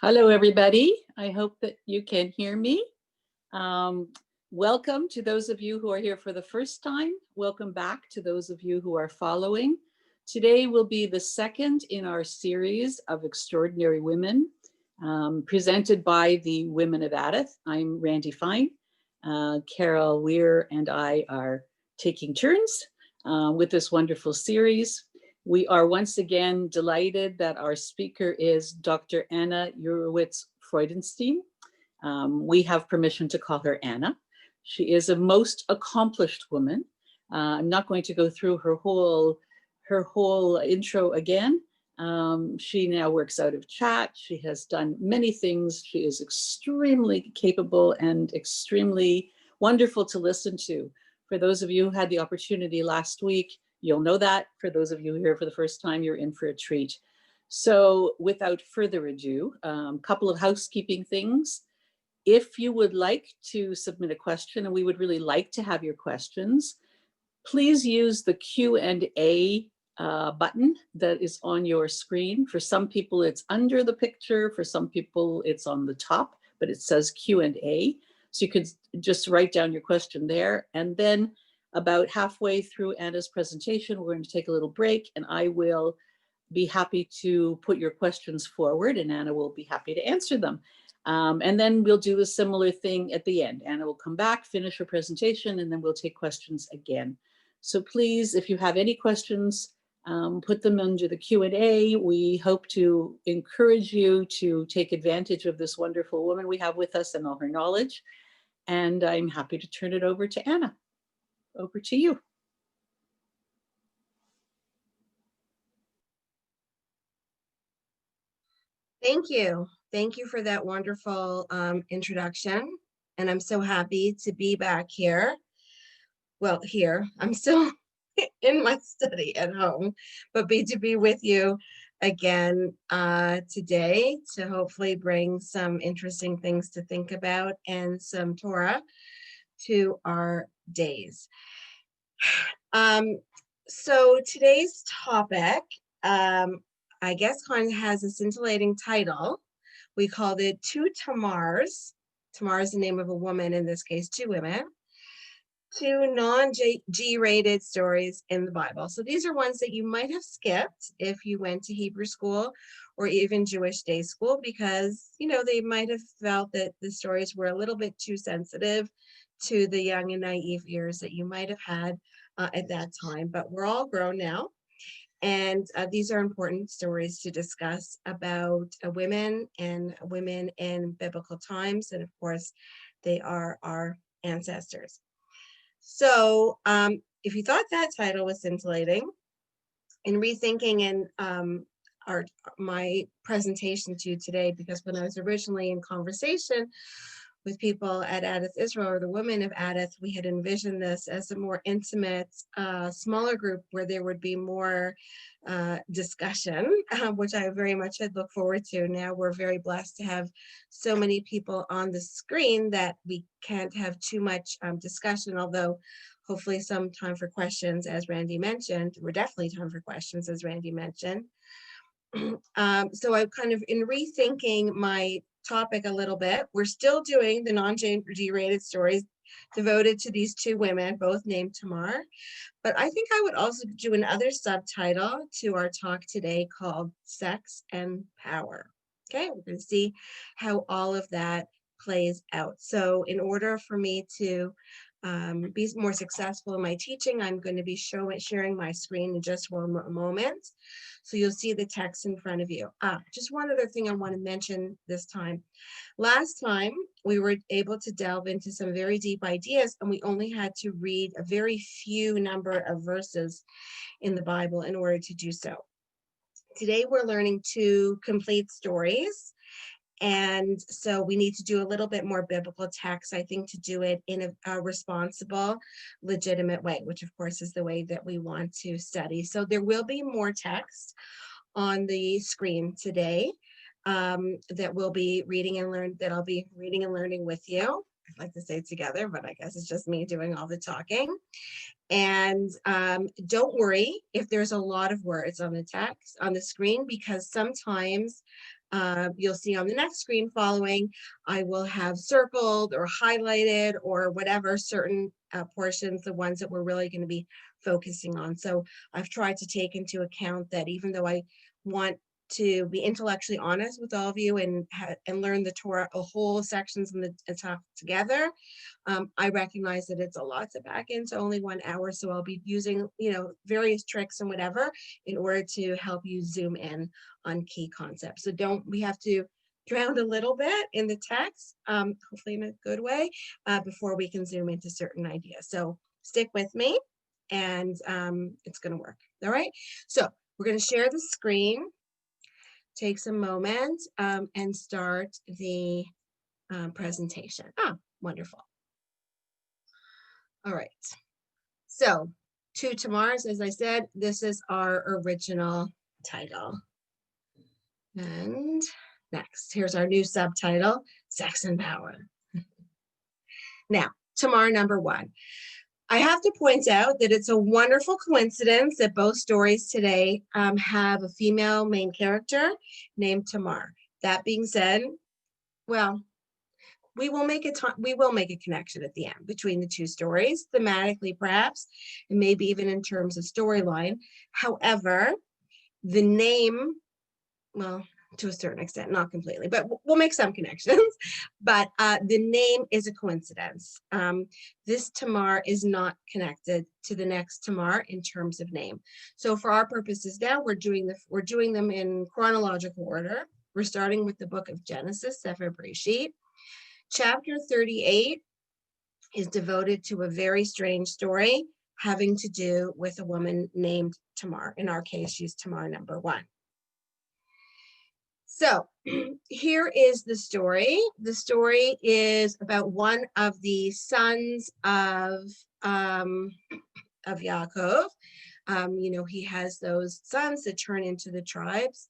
Hello, everybody. I hope that you can hear me. Welcome to those of you who are here for the first time. Welcome back to those of you who are following. Today will be the second in our series of extraordinary women presented by the Women of Adath. I'm Randy Fine. Carol Weir and I are taking turns with this wonderful series. We are once again delighted that our speaker is Dr. Anna Urowitz Freudenstein. We have permission to call her Anna. She is a most accomplished woman. I'm not going to go through her whole intro again. She now works out of chat. She has done many things. She is extremely capable and extremely wonderful to listen to. For those of you who had the opportunity last week, you'll know that. For those of you here for the first time, you're in for a treat. So without further ado, a couple of housekeeping things. If you would like to submit a question, and we would really like to have your questions, please use the Q&A button that is on your screen. For some people, it's under the picture. For some people, it's on the top, but it says Q&A. So you could just write down your question there. And then about halfway through Anna's presentation, we're going to take a little break, and I will be happy to put your questions forward, and Anna will be happy to answer them. And then we'll do a similar thing at the end. Anna will come back, finish her presentation, and then we'll take questions again. So please, if you have any questions, put them under the Q&A. We hope to encourage you to take advantage of this wonderful woman we have with us and all her knowledge. And I'm happy to turn it over to Anna. Over to you. Thank you. Thank you for that wonderful introduction. And I'm so happy to be back here. Well, here, I'm still in my study at home, but to be with you again today to hopefully bring some interesting things to think about and some Torah to our days. So today's topic, I guess, kind of has a scintillating title. We called it Two Tamars. Tamar is the name of a woman, in this case, two women. Two non-G-rated stories in the Bible. So these are ones that you might have skipped if you went to Hebrew school or even Jewish day school, because, you know, they might have felt that the stories were a little bit too sensitive to the young and naive ears that you might have had at that time. But we're all grown now. And these are important stories to discuss about women and women in biblical times. And of course, they are our ancestors. So if you thought that title was scintillating, in rethinking and my presentation to you today, because when I was originally in conversation with people at Adath Israel, or the women of Adath, we had envisioned this as a more intimate, smaller group where there would be more discussion, which I very much had looked forward to. Now we're very blessed to have so many people on the screen that we can't have too much discussion, although hopefully some time for questions, as Randy mentioned. We're definitely time for questions, as Randy mentioned. So I'm kind of, in rethinking my topic a little bit, we're still doing the non-G-rated stories devoted to these two women, both named Tamar. But I think I would also do another subtitle to our talk today called Sex and Power. Okay, we're going to see how all of that plays out. So in order for me to be more successful in my teaching, I'm going to be sharing my screen in just one moment. So you'll see the text in front of you. Just one other thing I want to mention this time. Last time, we were able to delve into some very deep ideas, and we only had to read a very few number of verses in the Bible in order to do so. Today, we're learning two complete stories. And so we need to do a little bit more biblical text, I think, to do it in a responsible, legitimate way, which of course is the way that we want to study. So there will be more text on the screen today that we'll be reading and I'll be reading and learning with you. I'd like to say together, but I guess it's just me doing all the talking. And don't worry if there's a lot of words on the text on the screen, because sometimes You'll see on the next screen following, I will have circled or highlighted or whatever certain portions, the ones that we're really going to be focusing on. So I've tried to take into account that even though I want to be intellectually honest with all of you and learn the Torah, a whole sections and talk together, I recognize that it's a lot to back into only 1 hour. So I'll be using, various tricks and whatever in order to help you zoom in on key concepts. So we have to drown a little bit in the text, hopefully in a good way, before we can zoom into certain ideas. So stick with me and it's going to work. All right. So we're going to share the screen, take some moment and start the presentation. Wonderful. All right. So 2 Tamars, as I said, this is our original title. And next, here's our new subtitle, Sex and Power. Now, Tamar number 1. I have to point out that it's a wonderful coincidence that both stories today have a female main character named Tamar. That being said, well, we will make a connection at the end between the 2 stories, thematically perhaps, and maybe even in terms of storyline. However, the name, well, to a certain extent, not completely, but we'll make some connections. But the name is a coincidence. This Tamar is not connected to the next Tamar in terms of name. So for our purposes now, we're doing them in chronological order. We're starting with the book of Genesis, Sefer Bereshit. Chapter 38 is devoted to a very strange story having to do with a woman named Tamar. In our case, she's Tamar number 1. So here is the story. The story is about one of the sons of Yaakov. He has those sons that turn into the tribes.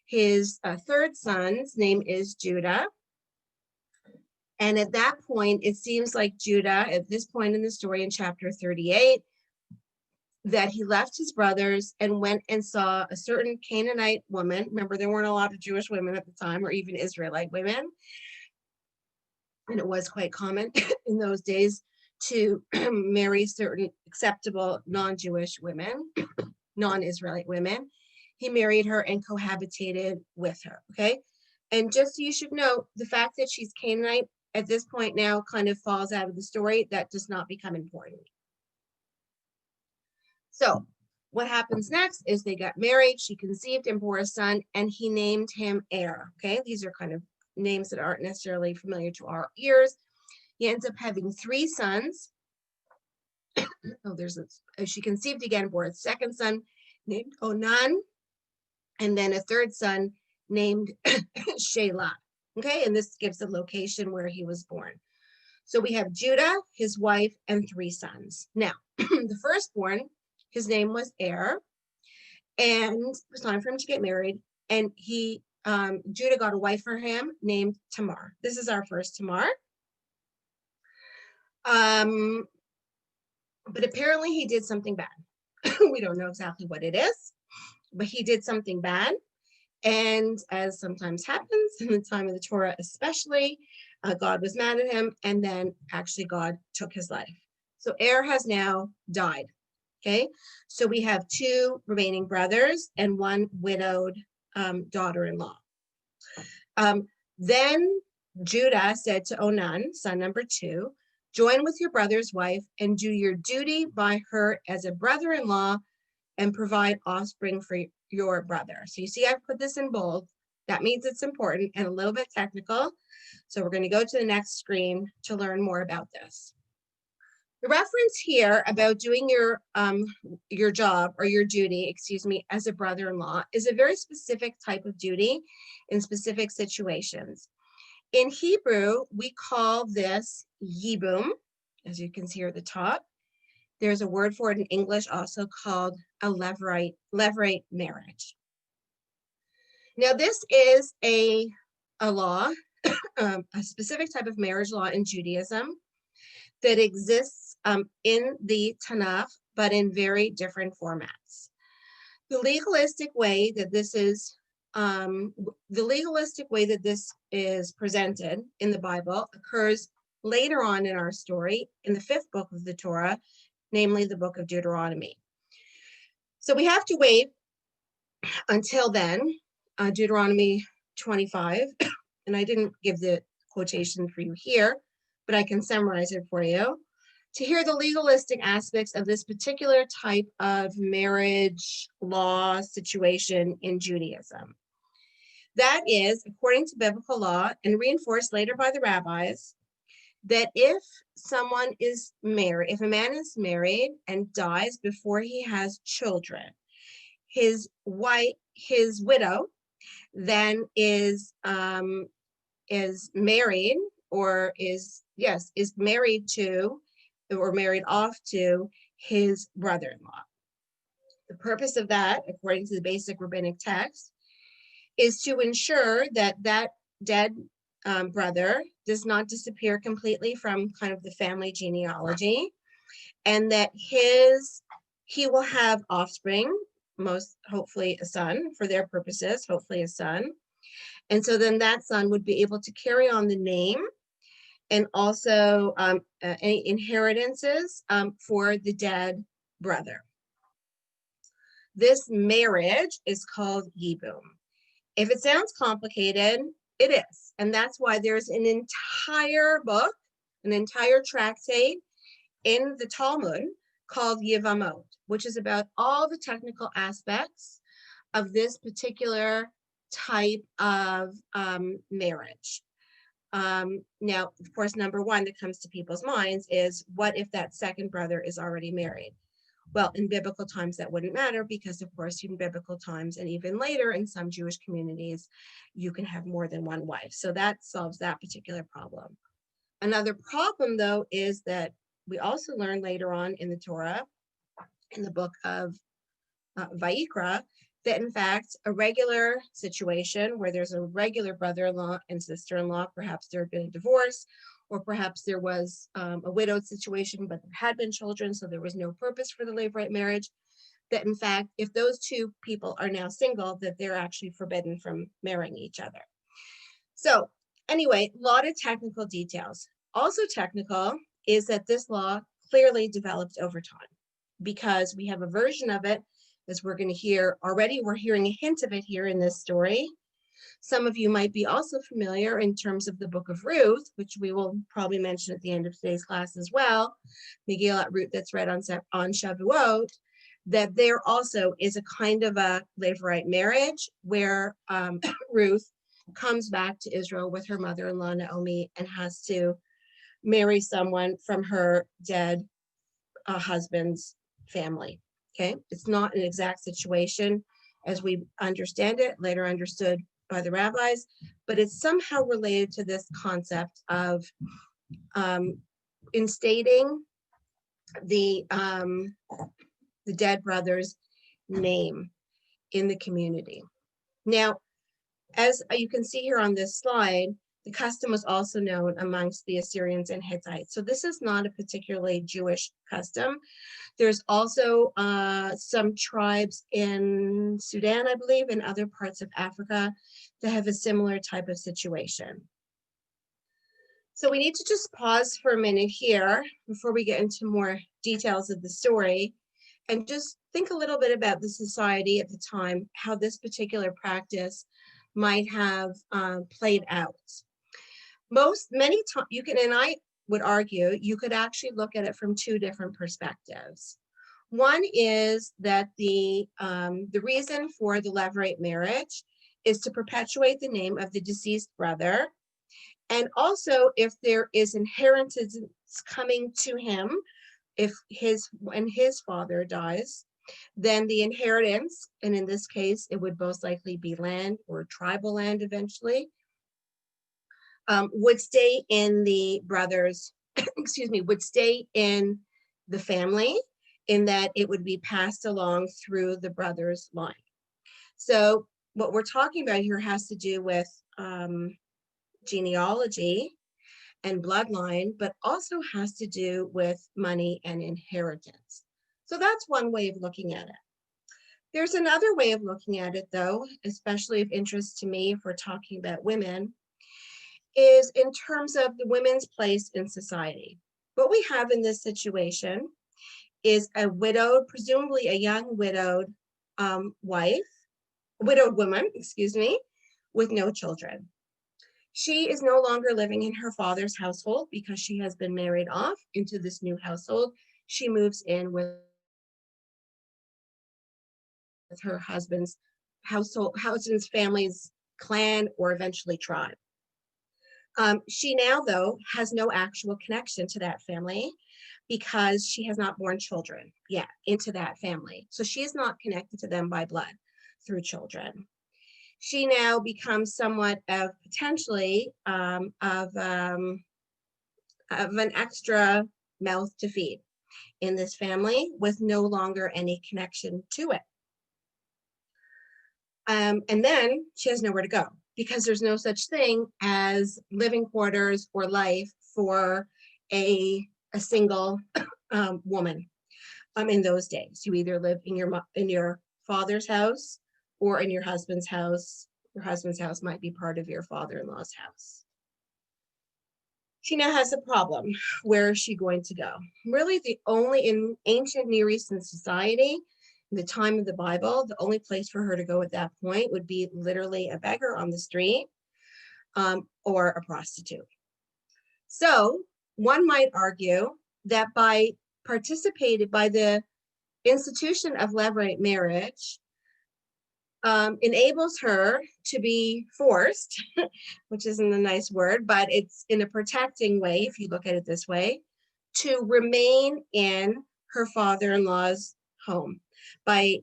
His third son's name is Judah. And at that point, it seems like Judah, at this point in the story in chapter 38, that he left his brothers and went and saw a certain Canaanite woman. Remember, there weren't a lot of Jewish women at the time, or even Israelite women. And it was quite common in those days to marry certain acceptable non-Jewish women, non-Israelite women. He married her and cohabitated with her, okay? And just so you should know, the fact that she's Canaanite at this point now kind of falls out of the story. That does not become important. So what happens next is they got married, she conceived and bore a son, and he named him Okay, these are kind of names that aren't necessarily familiar to our ears. He ends up having 3 sons. She conceived again, bore a second son named Onan, and then a third son named Shelah. Okay, and this gives the location where he was born. So we have Judah, his wife, and 3 sons. Now, the firstborn, his name was and it was time for him to get married. And Judah got a wife for him named Tamar. This is our first Tamar. But apparently he did something bad. We don't know exactly what it is, but he did something bad. And as sometimes happens in the time of the Torah, especially, God was mad at him, and then actually God took his life. So has now died. Okay, so we have 2 remaining brothers and 1 widowed daughter-in-law. Then Judah said to Onan, son number 2, join with your brother's wife and do your duty by her as a brother-in-law and provide offspring for your brother. So you see, I've put this in bold. That means it's important and a little bit technical. So we're going to go to the next screen to learn more about this. The reference here about doing your job or your duty, as a brother-in-law is a very specific type of duty in specific situations. In Hebrew, we call this yibum, as you can see here at the top. There's a word for it in English also called a Levite marriage. Now, this is a law, a specific type of marriage law in Judaism that exists in the Tanakh, but in very different formats. The legalistic way that this is the legalistic way that this is presented in the Bible occurs later on in our story in the 5th book of the Torah, namely the book of Deuteronomy. So we have to wait until then, Deuteronomy 25, and I didn't give the quotation for you here, but I can summarize it for you, to hear the legalistic aspects of this particular type of marriage law situation in Judaism. That is, according to biblical law and reinforced later by the rabbis, that if someone is married, if a man is married and dies before he has children, his widow, then is married or is married to or married off to his brother-in-law. The purpose of that, according to the basic rabbinic text, is to ensure that that dead brother does not disappear completely from kind of the family genealogy, and that he will have offspring, most hopefully a son for their purposes, hopefully a son. And so then that son would be able to carry on the name and also any inheritances for the dead brother. This marriage is called yibum. If it sounds complicated, it is. And that's why there's an entire book, an entire tractate in the Talmud called Yevamot, which is about all the technical aspects of this particular type of marriage. Now, of course, number one that comes to people's minds is, what if that second brother is already married? Well, in biblical times, that wouldn't matter because, of course, in biblical times and even later in some Jewish communities, you can have more than one wife. So that solves that particular problem. Another problem, though, is that we also learn later on in the Torah, in the book of Vayikra, that in fact, a regular situation where there's a regular brother-in-law and sister-in-law, perhaps there had been a divorce, or perhaps there was a widowed situation, but there had been children, so there was no purpose for the Levite marriage, that in fact, if those two people are now single, that they're actually forbidden from marrying each other. So anyway, a lot of technical details. Also technical is that this law clearly developed over time, because we have a version of it, as we're going to hear already. We're hearing a hint of it here in this story. Some of you might be also familiar in terms of the book of Ruth, which we will probably mention at the end of today's class as well, Megillat Ruth that's read on Shavuot, that there also is a kind of a Levirate marriage where Ruth comes back to Israel with her mother-in-law Naomi and has to marry someone from her dead husband's family. Okay, it's not an exact situation as we understand it, later understood by the rabbis, but it's somehow related to this concept of instating the dead brother's name in the community. Now, as you can see here on this slide, the custom was also known amongst the Assyrians and Hittites. So this is not a particularly Jewish custom. There's also some tribes in Sudan, I believe, and other parts of Africa that have a similar type of situation. So we need to just pause for a minute here before we get into more details of the story and just think a little bit about the society at the time, how this particular practice might have played out. Many times you can, and I would argue, you could actually look at it from two different perspectives. One is that the reason for the Levirate marriage is to perpetuate the name of the deceased brother, and also if there is inheritance coming to him, when his father dies, then the inheritance, and in this case, it would most likely be land or tribal land eventually, would stay in the brothers, would stay in the family, in that it would be passed along through the brother's line. So what we're talking about here has to do with genealogy and bloodline, but also has to do with money and inheritance. So that's one way of looking at it. There's another way of looking at it, though, especially of interest to me if we're talking about women, is in terms of the women's place in society. What we have in this situation is a widowed, presumably a young widowed woman, excuse me, with no children. She is no longer living in her father's household because she has been married off into this new household. She moves in with her husband's husband's family's clan, or eventually tribe. She now, though, has no actual connection to that family because she has not born children yet into that family. So she is not connected to them by blood through children. She now becomes somewhat of potentially of an extra mouth to feed in this family with no longer any connection to it. And then she has nowhere to go because there's no such thing as living quarters or life for a single woman. In those days, you either live in your father's house or in your husband's house. Your husband's house might be part of your father-in-law's house. She now has a problem. Where is she going to go? Really, the only, in ancient Near Eastern society, in the time of the Bible, the only place for her to go at that point would be literally a beggar on the street or a prostitute. So one might argue that by the institution of Levite marriage enables her to be forced, which isn't a nice word, but it's in a protecting way, if you look at it this way, to remain in her father-in-law's home by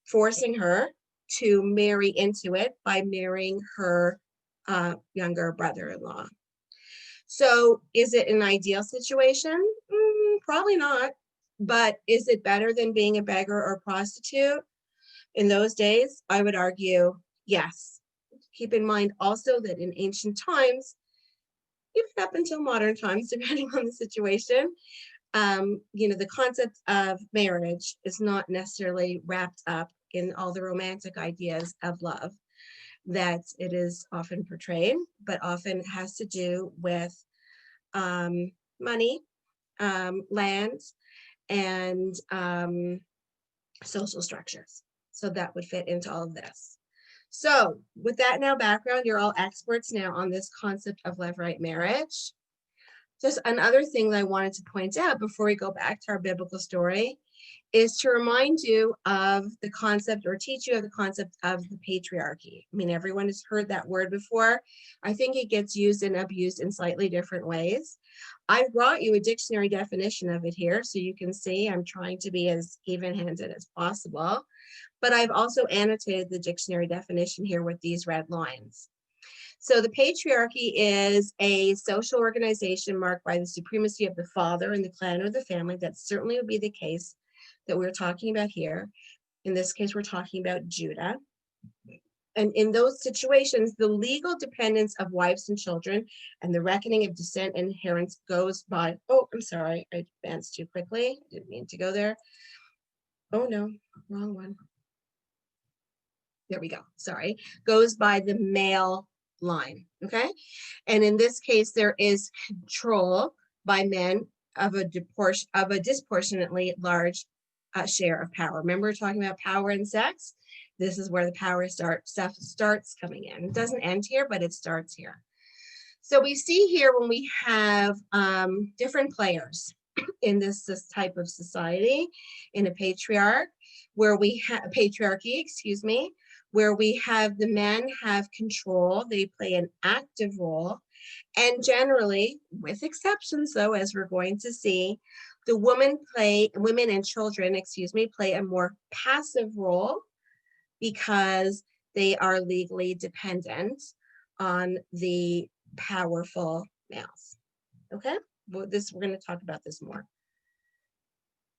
forcing her to marry into it by marrying her younger brother-in-law. So is it an ideal situation? Probably not. But is it better than being a beggar or prostitute? In those days, I would argue yes. Keep in mind also that in ancient times, even up until modern times, depending on the situation, the concept of marriage is not necessarily wrapped up in all the romantic ideas of love that it is often portrayed, but often has to do with money, land, and social structures. So that would fit into all of this. So with that now background, you're all experts now on this concept of Levite marriage. Just another thing that I wanted to point out before we go back to our biblical story is to remind you of the concept, or teach you of the concept of the patriarchy. I mean, everyone has heard that word before. I think it gets used and abused in slightly different ways. I've brought you a dictionary definition of it here, so you can see I'm trying to be as even-handed as possible. But I've also annotated the dictionary definition here with these red lines. So the patriarchy is a social organization marked by the supremacy of the father in the clan or the family. That certainly would be the case that we're talking about here. In this case, we're talking about Judah. And in those situations, the legal dependence of wives and children and the reckoning of descent and inheritance goes by, oh, I'm sorry, I advanced too quickly. Didn't mean to go there. Oh no, wrong one. There we go, sorry. Goes by the male line, okay? And in this case, there is control by men of a disproportionately large share of power. Remember, we're talking about power and sex? This is where the power stuff starts coming in. It doesn't end here, but it starts here. So we see here when we have different players in this type of society, in a patriarchy, where we have the men have control, they play an active role, and generally, with exceptions though, as we're going to see, the women and children play a more passive role because they are legally dependent on the powerful males. Okay, well, we're going to talk about this more.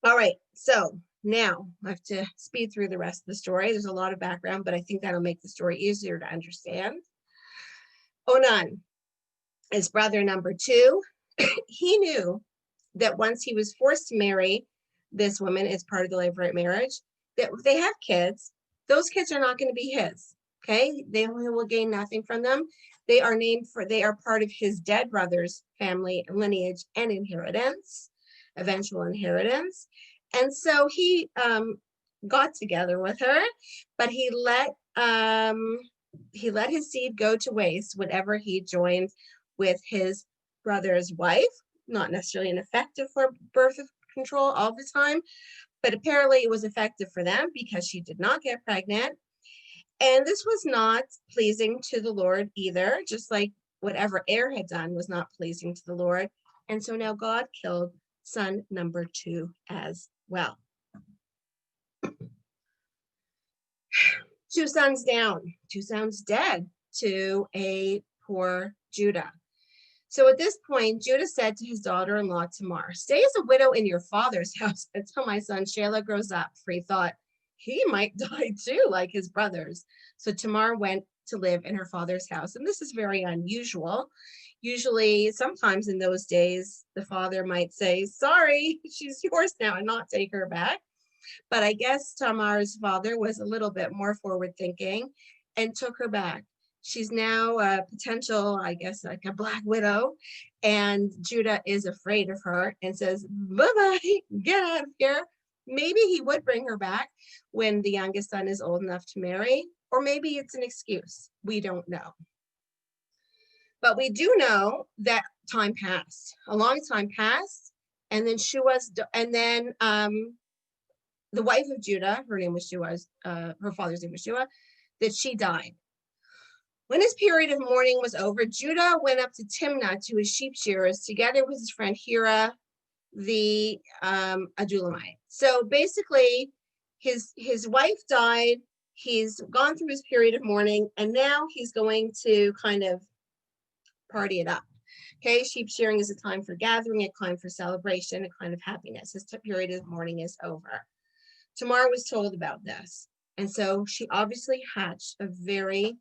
All right, so now I have to speed through the rest of the story. There's a lot of background, but I think that'll make the story easier to understand. Onan is brother number 2. He knew that once he was forced to marry this woman as part of the Levite marriage, that if they have kids, those kids are not going to be his. Okay, they will gain nothing from them. They are part of his dead brother's family lineage and inheritance, eventual inheritance. And so he got together with her, but he let his seed go to waste whenever he joined with his brother's wife. Not necessarily an effective for birth control all the time, but apparently it was effective for them because she did not get pregnant. And this was not pleasing to the Lord either, just like whatever Er had done was not pleasing to the Lord. And so now God killed son number 2 as well. 2 sons down, 2 sons dead to a poor Judah. So at this point, Judah said to his daughter-in-law Tamar, "Stay as a widow in your father's house until my son Shelah grows up," for he thought he might die too, like his brothers. So Tamar went to live in her father's house. And this is very unusual. Usually, sometimes in those days, the father might say, "Sorry, she's yours now," and not take her back. But I guess Tamar's father was a little bit more forward thinking and took her back. She's now a potential, I guess, like a black widow. And Judah is afraid of her and says, "Bye-bye, get out of here." Maybe he would bring her back when the youngest son is old enough to marry, or maybe it's an excuse. We don't know. But we do know that time passed. A long time passed, and then the wife of Judah, her name was Shua's, her father's name was Shua, that she died. When his period of mourning was over, Judah went up to Timnah to his sheep shearers together with his friend Hira, the Adulamite. So basically, his wife died. He's gone through his period of mourning, and now he's going to kind of party it up. Okay, sheep shearing is a time for gathering, a time for celebration, a kind of happiness. His period of mourning is over. Tamar was told about this, and so she obviously hatched a very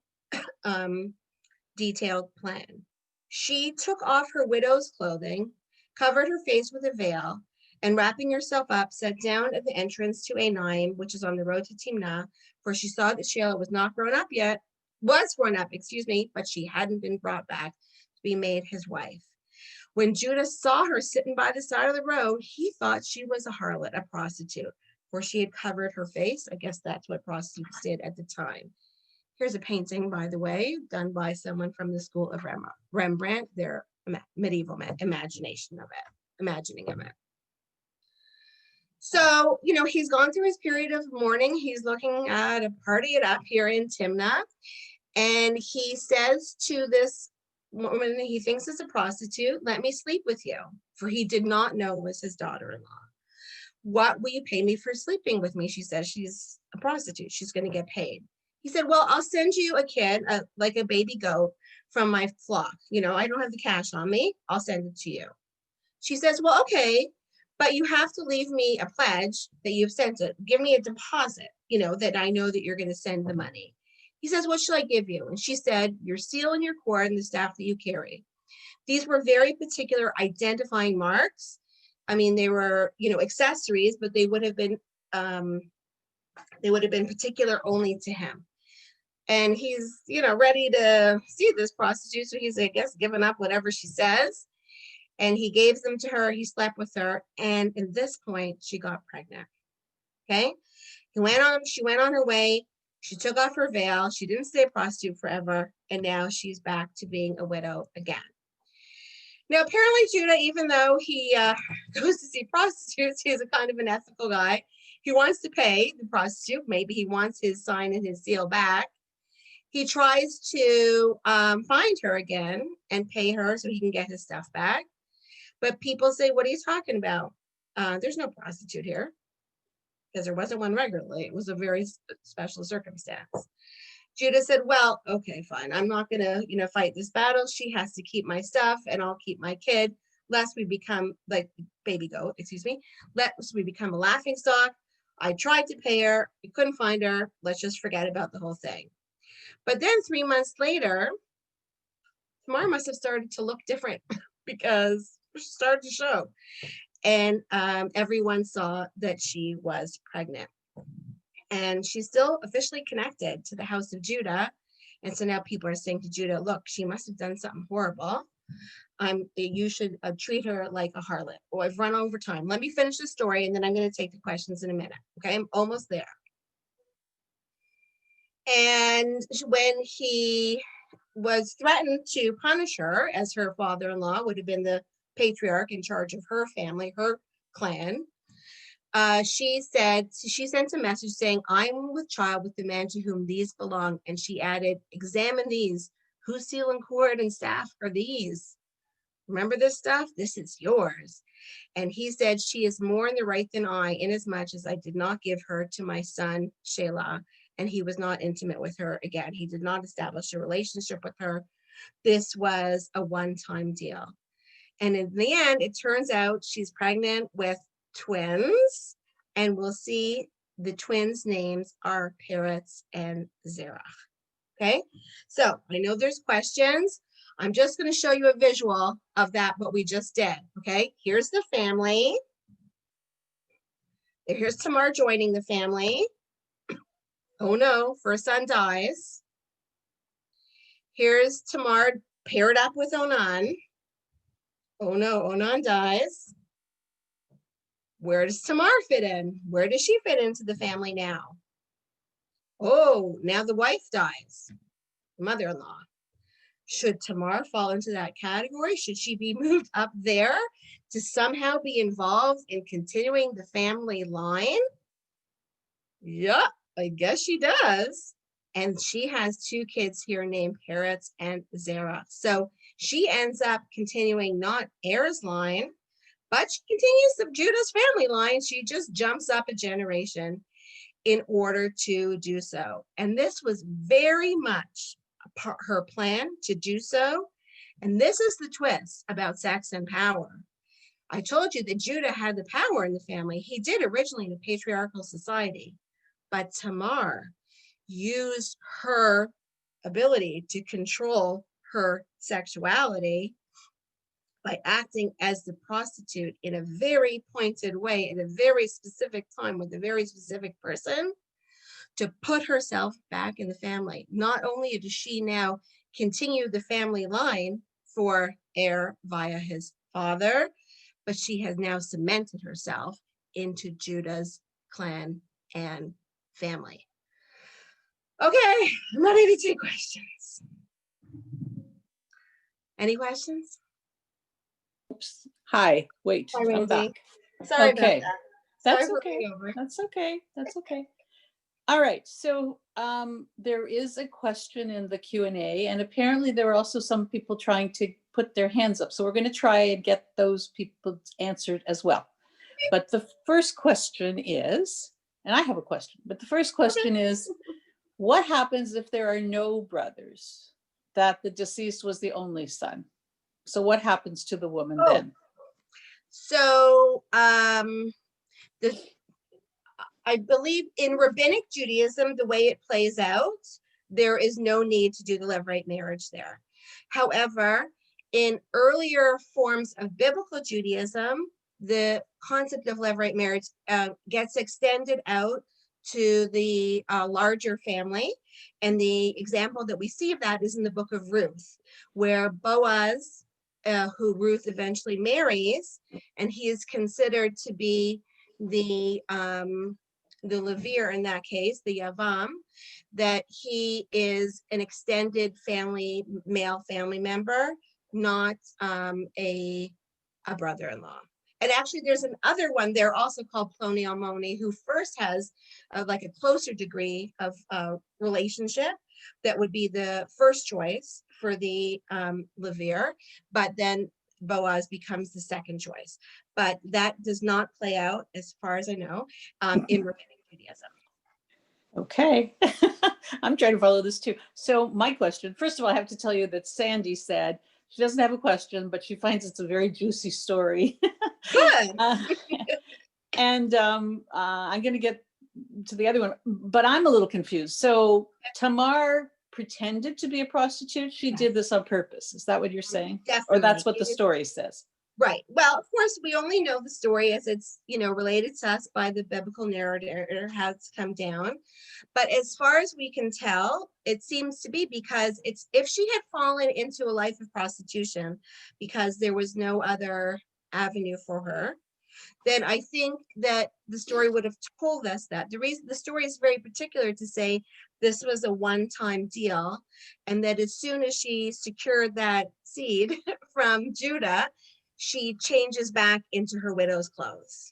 detailed plan. She took off her widow's clothing, covered her face with a veil, and wrapping herself up, sat down at the entrance to Onan, which is on the road to Timnah, for she saw that Shelah was grown up, but she hadn't been brought back to be made his wife. When Judah saw her sitting by the side of the road, he thought she was a harlot, a prostitute, for she had covered her face. I guess that's what prostitutes did at the time. Here's a painting, by the way, done by someone from the school of Rembrandt, their medieval imagining of it. So, he's gone through his period of mourning. He's looking at a party it up here in Timnah. And he says to this woman he thinks is a prostitute, "Let me sleep with you." For he did not know it was his daughter-in-law. "What will you pay me for sleeping with me?" She says. She's a prostitute. She's going to get paid. He said, "Well, I'll send you a kid, like a baby goat from my flock. I don't have the cash on me. I'll send it to you." She says, "Well, okay, but you have to leave me a pledge that you've sent it. Give me a deposit, that I know that you're going to send the money." He says, "What should I give you?" And she said, "Your seal and your cord and the staff that you carry." These were very particular identifying marks. I mean, they were, accessories, but they would have been particular only to him. And he's, ready to see this prostitute. So he's, I guess, giving up whatever she says. And he gave them to her. He slept with her. And at this point, she got pregnant. Okay. She went on her way. She took off her veil. She didn't stay a prostitute forever. And now she's back to being a widow again. Now, apparently Judah, even though he goes to see prostitutes, he's a kind of an ethical guy. He wants to pay the prostitute. Maybe he wants his sign and his seal back. He tries to find her again and pay her so he can get his stuff back. But people say, "What are you talking about? There's no prostitute here," because there wasn't one regularly. It was a very special circumstance. Judah said, "Well, okay, fine. I'm not going to, fight this battle. She has to keep my stuff and I'll keep my kid, lest we become like baby goat, lest we become a laughing stock. I tried to pay her. We couldn't find her. Let's just forget about the whole thing." But then 3 months later, Tamar must have started to look different because she started to show. And everyone saw that she was pregnant. And she's still officially connected to the house of Judah. And so now people are saying to Judah, look, she must have done something horrible. You should treat her like a harlot. Oh, I've run over time. Let me finish the story, and then I'm going to take the questions in a minute. Okay, I'm almost there. And when he was threatened to punish her, as her father-in-law would have been the patriarch in charge of her family, her clan, she sent a message saying, I'm with child with the man to whom these belong. And she added, examine these. Whose seal and cord and staff are these? Remember this stuff? This is yours. And he said, she is more in the right than I, inasmuch as I did not give her to my son, Shelah, and he was not intimate with her again. He did not establish a relationship with her. This was a one-time deal. And in the end, it turns out she's pregnant with twins, and we'll see the twins' names are Peretz and Zerach. Okay, so I know there's questions. I'm just going to show you a visual of that, what we just did. Okay, here's the family. Here's Tamar joining the family. Oh no, first son dies. Here's Tamar paired up with Onan. Oh no, Onan dies. Where does Tamar fit in? Where does she fit into the family now? Oh, now the wife dies, mother-in-law. Should Tamar fall into that category? Should she be moved up there to somehow be involved in continuing the family line? Yeah, I guess she does. And she has two kids here named Peretz and Zerah. So she ends up continuing not Er's line, but she continues Judah's family line. She just jumps up a generation in order to do so. And this was very much her plan to do so. And this is the twist about sex and power. I told you that Judah had the power in the family. He did originally in a patriarchal society, but Tamar used her ability to control her sexuality by acting as the prostitute in a very pointed way, at a very specific time with a very specific person, to put herself back in the family. Not only does she now continue the family line for Er via his father, but she has now cemented herself into Judah's clan and family. Okay, I'm ready to take questions. Any questions? Oops. Hi, wait, Hi, I'm back. Sorry Okay. about that. That's Sorry okay. over. That's okay. That's okay. All right. So there is a question in the Q&A, and apparently there are also some people trying to put their hands up. So we're going to try and get those people answered as well. But the first question is, and I have a question, but the first question is, what happens if there are no brothers, that the deceased was the only son? So what happens to the woman then? So I believe in rabbinic Judaism, the way it plays out, there is no need to do the Levite marriage there. However, in earlier forms of biblical Judaism, the concept of Levite marriage gets extended out to the larger family. And the example that we see of that is in the book of Ruth, where Boaz, who Ruth eventually marries, and he is considered to be the Levir in that case, the Yavam, that he is an extended family, male family member, not a brother-in-law. And actually there's another one there also called Ploni Almoni, who first has like a closer degree of relationship that would be the first choice for the Levir, but then Boaz becomes the second choice. But that does not play out, as far as I know, in rabbinic Judaism. Okay. I'm trying to follow this too. So my question, first of all, I have to tell you that Sandy said she doesn't have a question, but she finds it's a very juicy story. Good. And I'm going to get to the other one, but I'm a little confused. So Tamar pretended to be a prostitute. She did this on purpose. Is that what you're saying? Definitely. Or that's what the story says? Right. Well, of course, we only know the story as it's, related to us by the biblical narrator, how it's come down. But as far as we can tell, it seems to be because it's if she had fallen into a life of prostitution because there was no other avenue for her, then I think that the story would have told us that. The reason the story is very particular to say this was a one-time deal, and that as soon as she secured that seed from Judah, she changes back into her widow's clothes.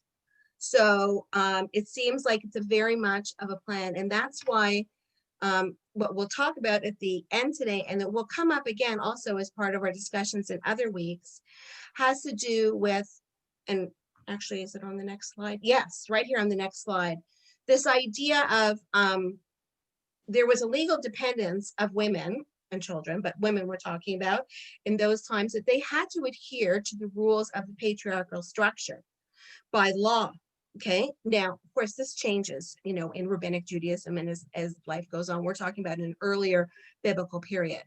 So it seems like it's a very much of a plan, and that's why what we'll talk about at the end today, and it will come up again also as part of our discussions in other weeks, has to do with, and actually, is it on the next slide? Yes, right here on the next slide. This idea of there was a legal dependence of women and children, but women we're talking about in those times, that they had to adhere to the rules of the patriarchal structure by law. Okay, now, of course, this changes, in rabbinic Judaism, and as life goes on, we're talking about an earlier biblical period.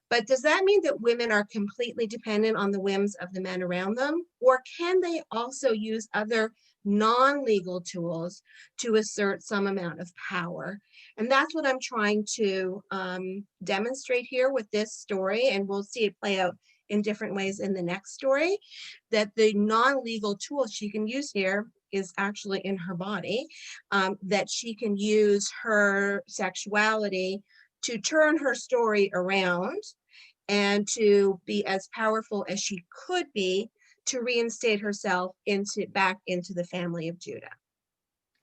But does that mean that women are completely dependent on the whims of the men around them? Or can they also use other non-legal tools to assert some amount of power? And that's what I'm trying to demonstrate here with this story. And we'll see it play out in different ways in the next story, that the non-legal tool she can use here is actually in her body, that she can use her sexuality to turn her story around and to be as powerful as she could be to reinstate herself back into the family of Judah.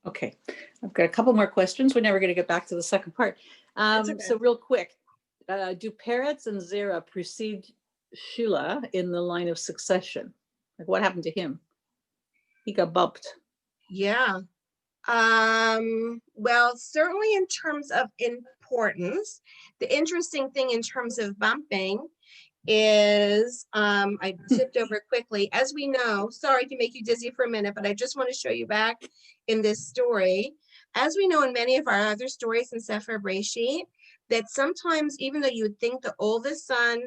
Okay, I've got a couple more questions. We're never going to get back to the second part. Okay. So real quick, do Peretz and Zerah precede Shelah in the line of succession? Like what happened to him? He got bumped. Yeah. Well, certainly in terms of importance, the interesting thing in terms of bumping is, I zipped over it quickly. As we know, sorry to make you dizzy for a minute, but I just want to show you back in this story. As we know in many of our other stories in Sefer Breshit, that sometimes, even though you would think the oldest son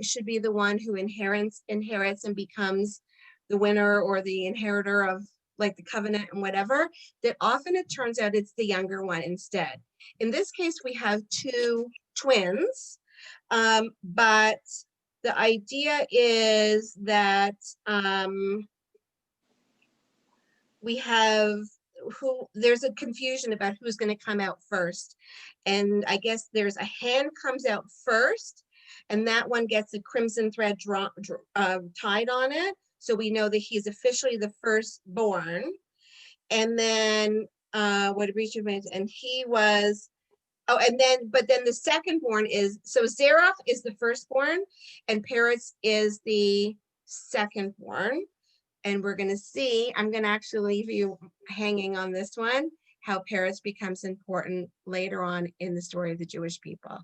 should be the one who inherits and becomes the winner or the inheritor of like the covenant and whatever, that often it turns out it's the younger one instead. In this case, we have two twins, but the idea is that we have there's a confusion about who's going to come out first. And I guess there's a hand comes out first, and that one gets a crimson thread tied on it. So we know that he's officially the firstborn. And then what did Richard mention? And he was, but then the secondborn is, so Zerah is the firstborn and Peretz is the secondborn. And we're going to see, I'm going to actually leave you hanging on this one, how Peretz becomes important later on in the story of the Jewish people.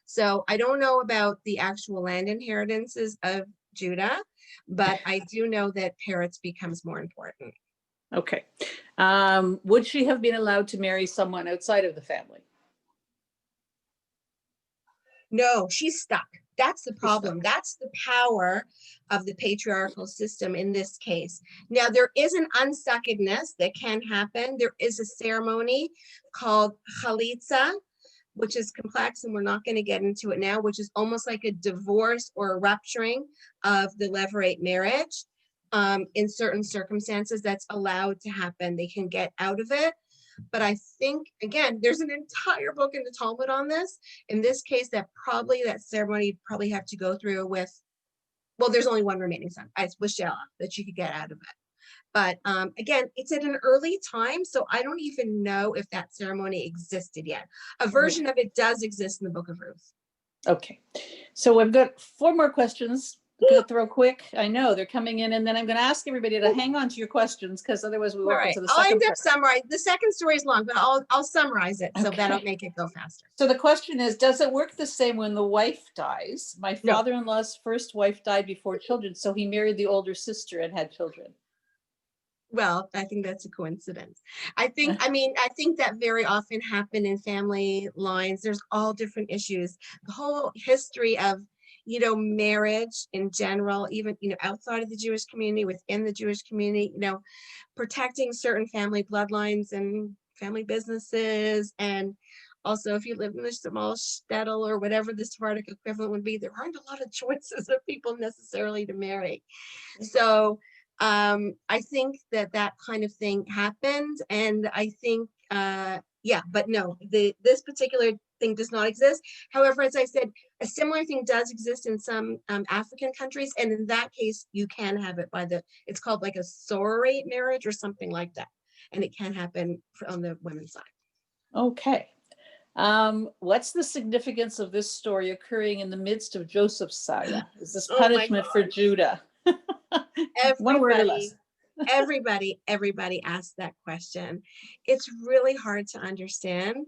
So I don't know about the actual land inheritances of Judah, but I do know that Peretz becomes more important. Okay. Would she have been allowed to marry someone outside of the family? No, she's stuck. That's the problem. That's the power of the patriarchal system in this case. Now, there is an unstuckedness that can happen. There is a ceremony called chalitza, which is complex, and we're not going to get into it now, which is almost like a divorce or a rupturing of the Levite marriage. In certain circumstances, that's allowed to happen. They can get out of it. But I think, again, there's an entire book in the Talmud on this. In this case, that ceremony you'd probably have to go through with, well, there's only one remaining son, with Shelah, that you could get out of it. But again, it's at an early time, so I don't even know if that ceremony existed yet. A version of it does exist in the Book of Ruth. Okay, so I've got 4 more questions. I'm going to throw quick. I know they're coming in, and then I'm going to ask everybody to hang on to your questions because otherwise we won't get to the second part. I'll end up summarizing. The second story is long, but I'll summarize it so that'll make it go faster. So the question is, does it work the same when the wife dies? My father-in-law's first wife died before children, so he married the older sister and had children. Well, I think that's a coincidence. I think that very often happen in family lines. There's all different issues. The whole history of marriage in general, even, outside of the Jewish community, within the Jewish community, protecting certain family bloodlines and family businesses. And also, if you live in a small shtetl or whatever the Sephardic equivalent would be, there aren't a lot of choices of people necessarily to marry. So I think that kind of thing happened. And I think, but no, this particular thing does not exist. However, as I said, a similar thing does exist in some African countries. And in that case, you can have it it's called like a sororate marriage or something like that. And it can happen on the women's side. Okay. What's the significance of this story occurring in the midst of Joseph's saga? Is this punishment for Judah? One word or less. Everybody asks that question. It's really hard to understand.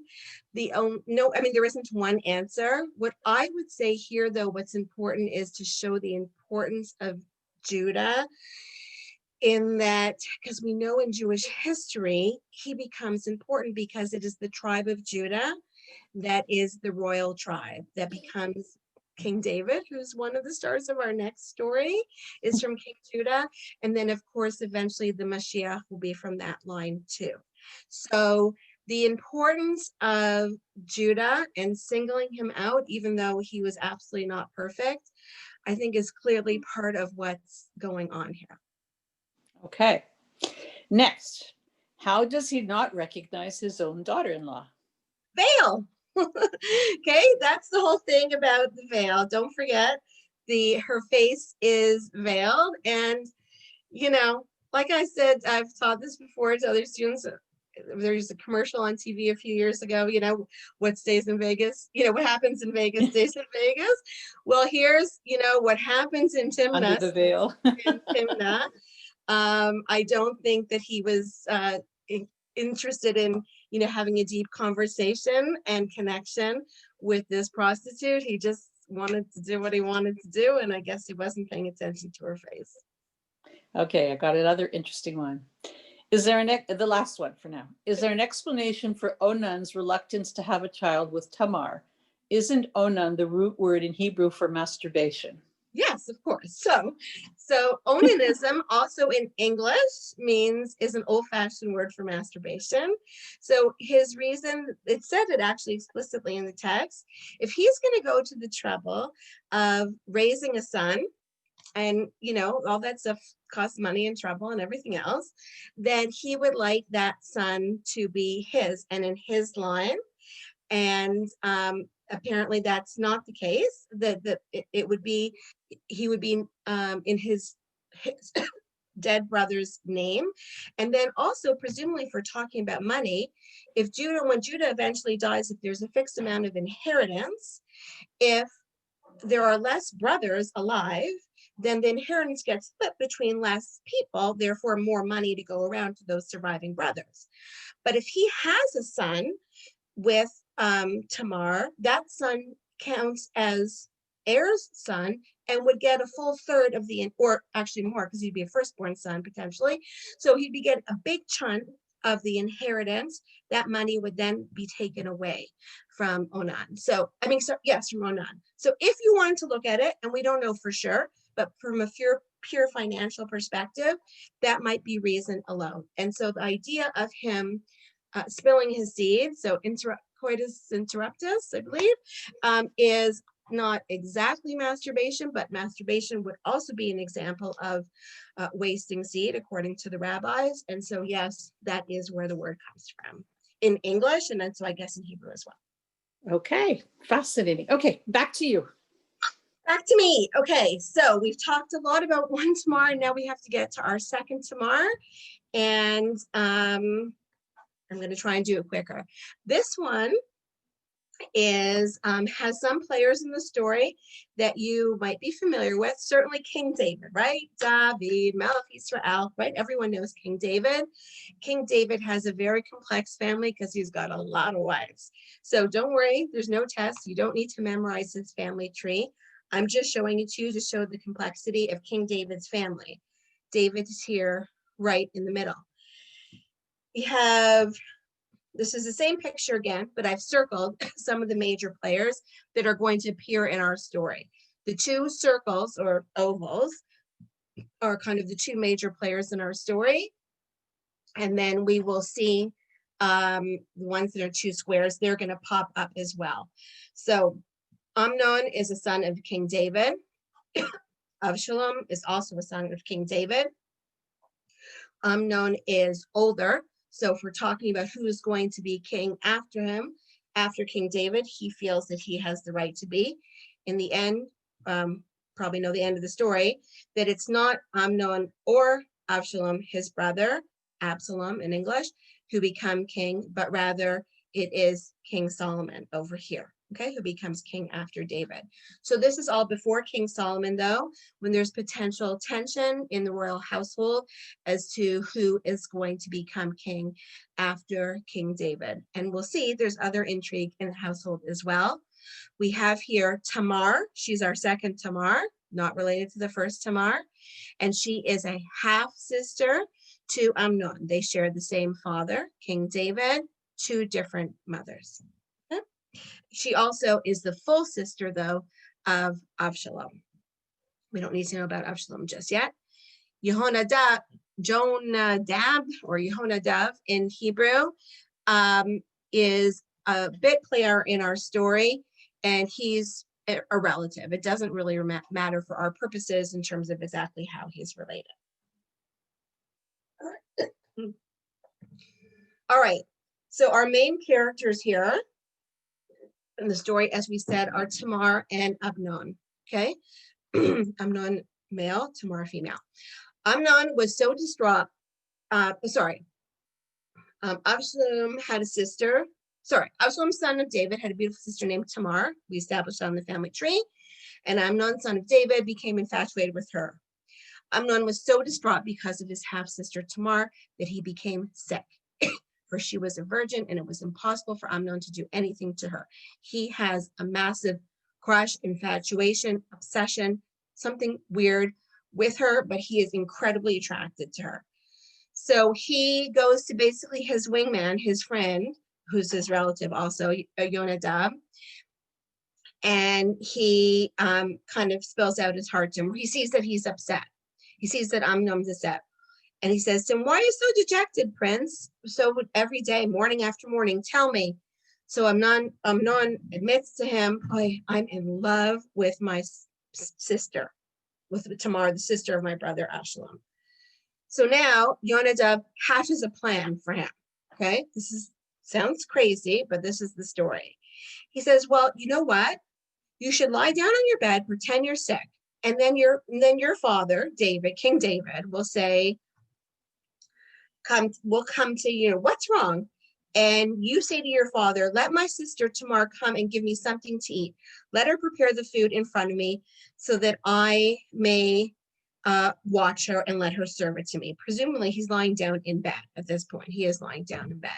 There isn't one answer. What I would say here, though, what's important is to show the importance of Judah, in that, because we know in Jewish history, he becomes important because it is the tribe of Judah that is the royal tribe that becomes King David, who's one of the stars of our next story, is from King Judah. And then, of course, eventually the Mashiach will be from that line too. So the importance of Judah and singling him out, even though he was absolutely not perfect, I think is clearly part of what's going on here. Okay. Next, how does he not recognize his own daughter-in-law? Veil. Okay, that's the whole thing about the veil. Don't forget, her face is veiled. And, like I said, I've taught this before to other students. There's a commercial on TV a few years ago, what stays in Vegas, what happens in Vegas stays in Vegas. Well, here's, what happens in Timnah. Under the veil. In Timnah. I don't think that he was interested in, having a deep conversation and connection with this prostitute. He just wanted to do what he wanted to do. And I guess he wasn't paying attention to her face. Okay, I got another interesting one. Is there the last one for now. Is there an explanation for Onan's reluctance to have a child with Tamar? Isn't Onan the root word in Hebrew for masturbation? Yes, of course. So onanism also in English is an old-fashioned word for masturbation. So his reason, it said it actually explicitly in the text, if he's going to go to the trouble of raising a son, and all that stuff costs money and trouble and everything else, then he would like that son to be his and in his line. And apparently that's not the case. He would be in his dead brother's name. And then also, presumably, if we're talking about money, when Judah eventually dies, if there's a fixed amount of inheritance, if there are less brothers alive, then the inheritance gets split between less people, therefore more money to go around to those surviving brothers. But if he has a son with Tamar, that son counts as heir's son and would get a full third of or actually more, because he'd be a firstborn son potentially. So he'd be getting a big chunk of the inheritance. That money would then be taken away from Onan. Yes, from Onan. So if you wanted to look at it, and we don't know for sure, but from a pure financial perspective, that might be reason alone. And so the idea of him spilling his seed, so coitus interruptus, I believe, is not exactly masturbation, but masturbation would also be an example of wasting seed, according to the rabbis. And so, yes, that is where the word comes from in English, and then so I guess in Hebrew as well. Okay, fascinating. Okay, back to you. Back to me. Okay, so we've talked a lot about one Tamar, and now we have to get to our second Tamar. And I'm going to try and do it quicker. This one has some players in the story that you might be familiar with. Certainly King David, right? David, Melech Israel, right? Everyone knows King David. King David has a very complex family because he's got a lot of wives. So don't worry, there's no test. You don't need to memorize his family tree. I'm just showing it to you to show the complexity of King David's family. David is here right in the middle. This is the same picture again, but I've circled some of the major players that are going to appear in our story. The two circles or ovals are kind of the two major players in our story. And then we will see the ones that are two squares, they're going to pop up as well. So Amnon is a son of King David. Avshalom is also a son of King David. Amnon is older. So if we're talking about who is going to be king after him, after King David, he feels that he has the right to be. In the end, probably know the end of the story, that it's not Amnon or Avshalom, his brother, Absalom in English, who become king, but rather it is King Solomon over here, okay, who becomes king after David. So this is all before King Solomon, though, when there's potential tension in the royal household as to who is going to become king after King David. And we'll see there's other intrigue in the household as well. We have here Tamar. She's our second Tamar, not related to the first Tamar. And she is a half sister to Amnon. They share the same father, King David, two different mothers. Okay? She also is the full sister, though, of Avshalom. We don't need to know about Avshalom just yet. Jonadab or Yehonadab in Hebrew is a bit player in our story, and he's a relative. It doesn't really matter for our purposes in terms of exactly how he's related. All right, so our main characters here in the story, as we said, are Tamar and Amnon, okay? Amnon male, Tamar female. Amnon was so distraught, Absalom had a sister, Absalom's son of David had a beautiful sister named Tamar, we established on the family tree, and Amnon, son of David, became infatuated with her. Amnon was so distraught because of his half-sister Tamar that he became sick, for she was a virgin and it was impossible for Amnon to do anything to her. He has a massive crush, infatuation, obsession, something weird with her, but he is incredibly attracted to her. So he goes to basically his wingman, his friend, who's his relative also, Jonadab, and he kind of spills out his heart to him. He sees that he's upset. He sees that Amnon's upset. And he says to him, why are you so dejected, Prince? So every day, morning after morning, tell me. So Amnon admits to him, I'm in love with my sister, with Tamar, the sister of my brother Absalom. So now Jonadab hatches a plan for him. Okay, sounds crazy, but this is the story. He says, well, you know what? You should lie down on your bed, pretend you're sick. And then your father, David, King David, will say, we'll come to you, what's wrong? And you say to your father, let my sister Tamar come and give me something to eat. Let her prepare the food in front of me so that I may watch her and let her serve it to me. Presumably he's lying down in bed at this point. He is lying down in bed.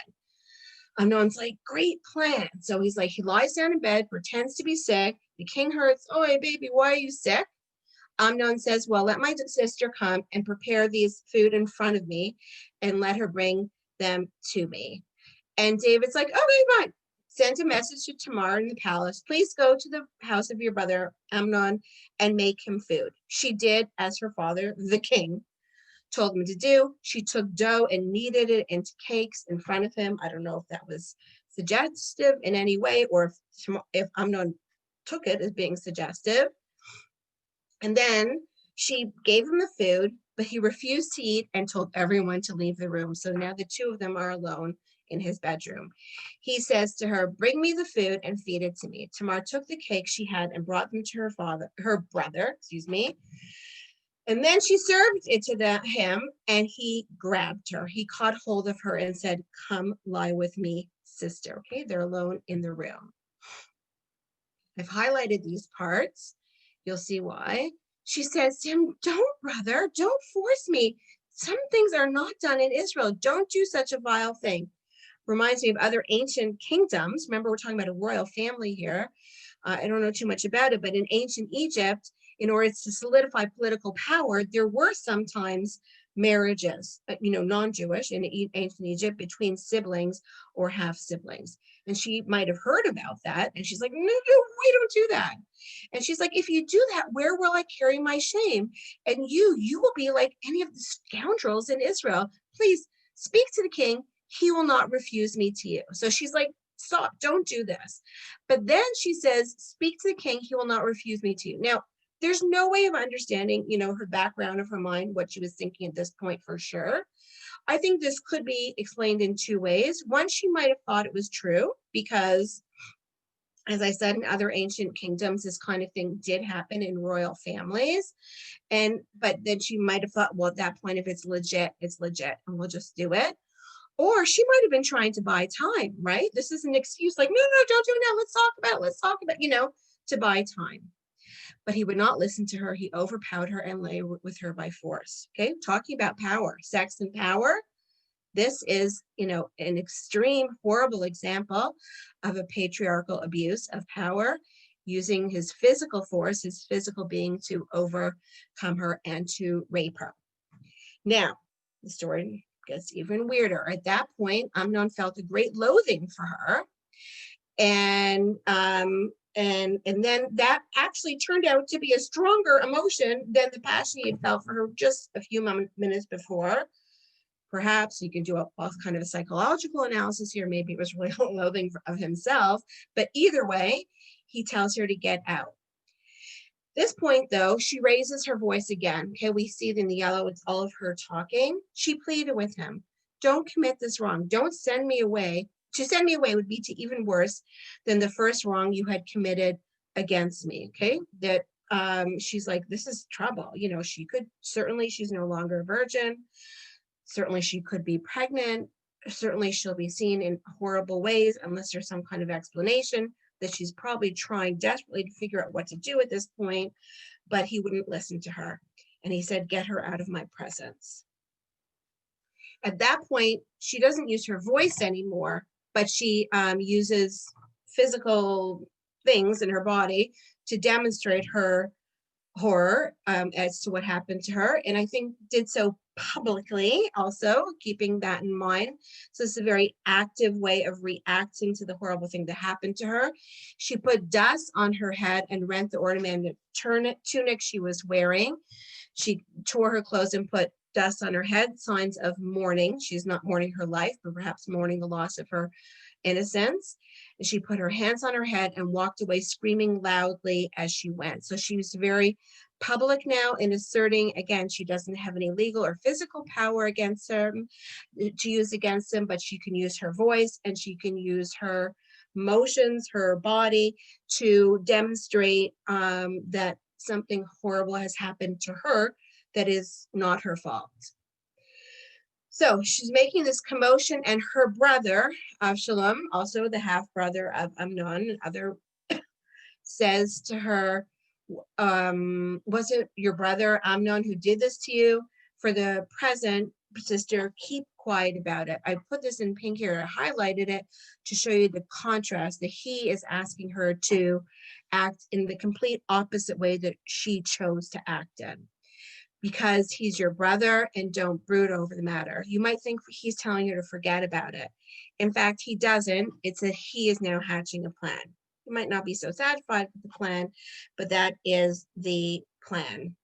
Amnon's like, great plan. So he's like, he lies down in bed, pretends to be sick. The king hurts, oh, hey, baby, why are you sick? Amnon says, well, let my sister come and prepare these food in front of me and let her bring them to me. And David's like, okay, fine. Sent a message to Tamar in the palace. Please go to the house of your brother Amnon and make him food. She did as her father, the king, told him to do. She took dough and kneaded it into cakes in front of him. I don't know if that was suggestive in any way or if Amnon took it as being suggestive. And then she gave him the food, but he refused to eat and told everyone to leave the room. So now the two of them are alone in his bedroom. He says to her, bring me the food and feed it to me. Tamar took the cake she had and brought them to her brother, and then she served it to him, and he grabbed her. He caught hold of her and said, come lie with me, sister. Okay, they're alone in the room. I've highlighted these parts. You'll see why. She says to him, don't, brother, don't force me. Some things are not done in Israel. Don't do such a vile thing. Reminds me of other ancient kingdoms. Remember, we're talking about a royal family here. I don't know too much about it, but in ancient Egypt, in order to solidify political power, there were sometimes marriages, non-Jewish in ancient Egypt between siblings or half siblings. And she might have heard about that. And she's like, no, we don't do that. And she's like, if you do that, where will I carry my shame? And you will be like any of the scoundrels in Israel. Please speak to the king. He will not refuse me to you. So she's like, stop, don't do this. But then she says, speak to the king. He will not refuse me to you. Now, there's no way of understanding, her background of her mind, what she was thinking at this point for sure. I think this could be explained in two ways. One, she might have thought it was true because, as I said, in other ancient kingdoms, this kind of thing did happen in royal families. But then she might have thought, well, at that point, if it's legit, and we'll just do it. Or she might have been trying to buy time, right? This is an excuse like, no, don't do it now. Let's talk about, to buy time. But he would not listen to her. He overpowered her and lay with her by force. Okay, talking about power, sex and power. This is, an extreme, horrible example of a patriarchal abuse of power, using his physical force, his physical being, to overcome her and to rape her. Now, the story gets even weirder. At that point, Amnon felt a great loathing for her. And then that actually turned out to be a stronger emotion than the passion he had felt for her just a few minutes before. Perhaps you can do a kind of a psychological analysis here. Maybe it was really loathing of himself, but either way, he tells her to get out. This point, though, she raises her voice again. Okay, we see it in the yellow, it's all of her talking. She pleaded with him, don't commit this wrong. Don't send me away. To send me away would be to even worse than the first wrong you had committed against me. Okay, that she's like, this is trouble. She's no longer a virgin. Certainly she could be pregnant. Certainly she'll be seen in horrible ways unless there's some kind of explanation that she's probably trying desperately to figure out what to do at this point, but he wouldn't listen to her. And he said, get her out of my presence. At that point, she doesn't use her voice anymore, but she uses physical things in her body to demonstrate her horror as to what happened to her. And I think did so publicly also, keeping that in mind. So it's a very active way of reacting to the horrible thing that happened to her. She put dust on her head and rent the ornamented tunic she was wearing. She tore her clothes and put dust on her head, signs of mourning. She's not mourning her life, but perhaps mourning the loss of her innocence. And she put her hands on her head and walked away screaming loudly as she went. So she was very public now in asserting, again, she doesn't have any legal or physical power against him to use against him, but she can use her voice and she can use her motions, her body, to demonstrate that something horrible has happened to her that is not her fault. So she's making this commotion, and her brother, Avshalom, also the half-brother of Amnon, says to her, was it your brother Amnon who did this to you? For the present, sister, keep quiet about it. I put this in pink here, I highlighted it to show you the contrast that he is asking her to act in the complete opposite way that she chose to act in. Because he's your brother, and don't brood over the matter. You might think he's telling her to forget about it. In fact, he doesn't. It's that he is now hatching a plan. He might not be so satisfied with the plan, but that is the plan.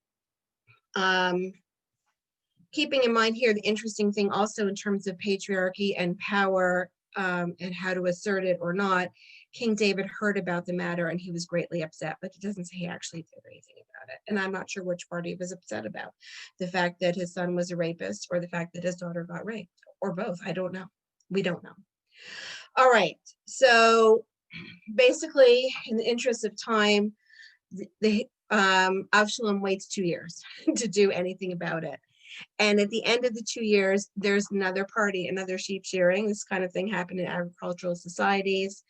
Keeping in mind here, the interesting thing also in terms of patriarchy and power and how to assert it or not, King David heard about the matter and he was greatly upset, but it doesn't say he actually did anything about it. And I'm not sure which part he was upset about. The fact that his son was a rapist or the fact that his daughter got raped, or both. I don't know. We don't know. All right. So basically, in the interest of time, Avshalom waits 2 years to do anything about it. And at the end of the 2 years, there's another party, another sheep shearing. This kind of thing happened in agricultural societies.